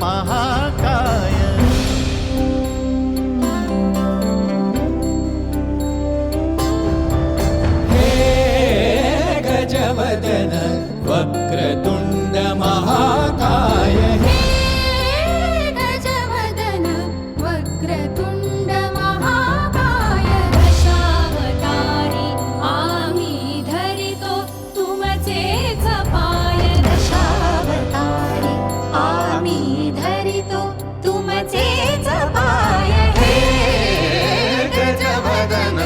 महाकाय। हे गजवदन वक्रतुंड महाकाय। हे गजवदन वक्रतुंड महाकाय। दशावतारी आम्ही धरितो तुमचेच पाय। दशावतारी आम्ही धरितो तुमचेच पाय। हे गजवदन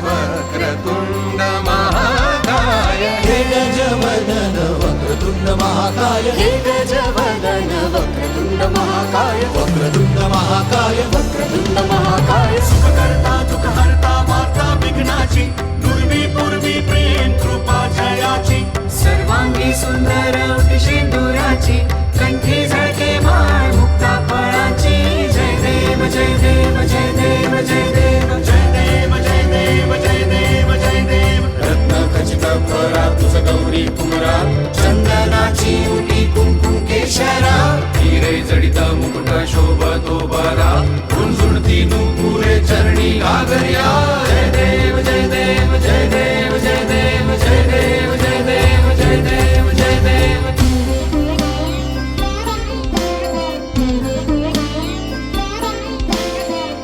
वक्रतुंड महाकाय। हे गजवदन वक्रतुंड महाकाय। हे गजवदन वक्रतुंड महाकाय। वक्रतुंड महाकाय। वक्रतुंड महाकाय। सुखकर्ता दुःखहर्ता माता विघ्नाची, दुर्वी पूर्वी प्रेम कृपा जयाची, सर्वांगी सुंदर सिंदुराची, कंठी झळके माळ मुक्ता फळाची। जय देव जय देव जय देव जय देव जय देव जय देव जय देव जय देव। रत्न खचित फरा तुझ गौरी कुमरा, चंदनाची उटी कुंकुम केशरा, हिरे जडित मुकुट शोभतो बरा, गुंजुळती नुपुरे चरणी घागर्या। जय देव जय देव जय देव जय देव जय देव जय देव जय देव जय देव।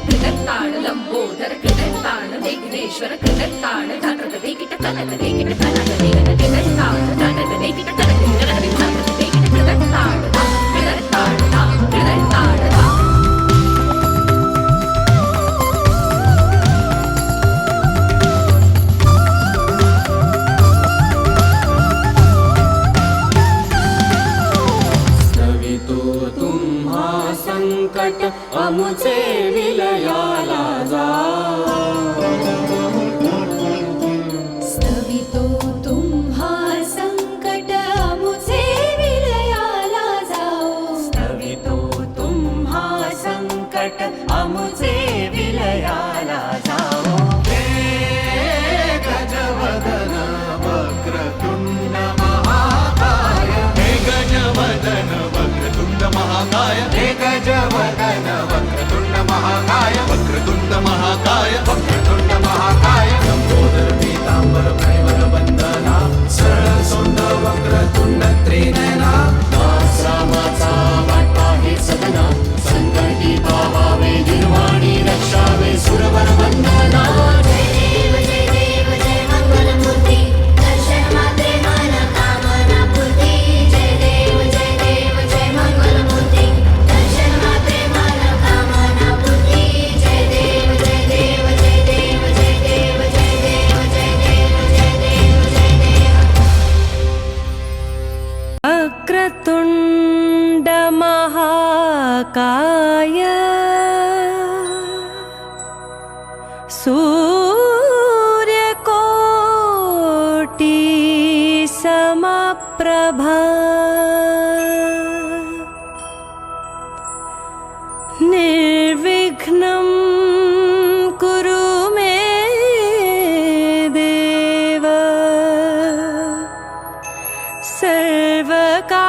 कृतताण लंबोदर कृतताण विघ्नेश्वर कृतताण धात्रक देकिट कनक देकिट कनक देकिट कृतताण धात्रक देकिट कनक देकिट धात्रक देकिट कृतताण कृतताण कृतताण। स्तवितो तुम्हा संकट अमुचे विलयाला जा। स्तवितो तुम्हा संकट अमुचे विलयाला जाओ। स्तवितो तुम्हा संकट अमुचे विलयाला जाओ। हे गजवदन वक्रतुंड महाकाय। हे गजवदन वक्रतुंड महाकाय। हे गजवदन वक्रतुंड महाकाय। वक्रतुंड महाकाय। वक्रतुंड महाकाय। लंबोदर पीतांबर परिवर वंदना, सरळ सोंड वक्रतुंड त्रिनयना, दास रामाचा वाटपा हे सदना, संकटी पावावे निर्वाणी रक्षावे सुरवर वंदना। जय देव जय देव जय मंगलमूर्ती, दर्शन मात्रे मन कामना पूर्ती। जय देव जय मंगलमूर्ती, दर्शन मात्रे मन कामना पूर्ती। जय देव जय देव जय देव जय देव जय देव जय देव जय देव जय देव। वक्रतुंड महाकाय। सूर्यकोटि समप्रभा। निर्विघ्नं कुरु मे देव, सर्वका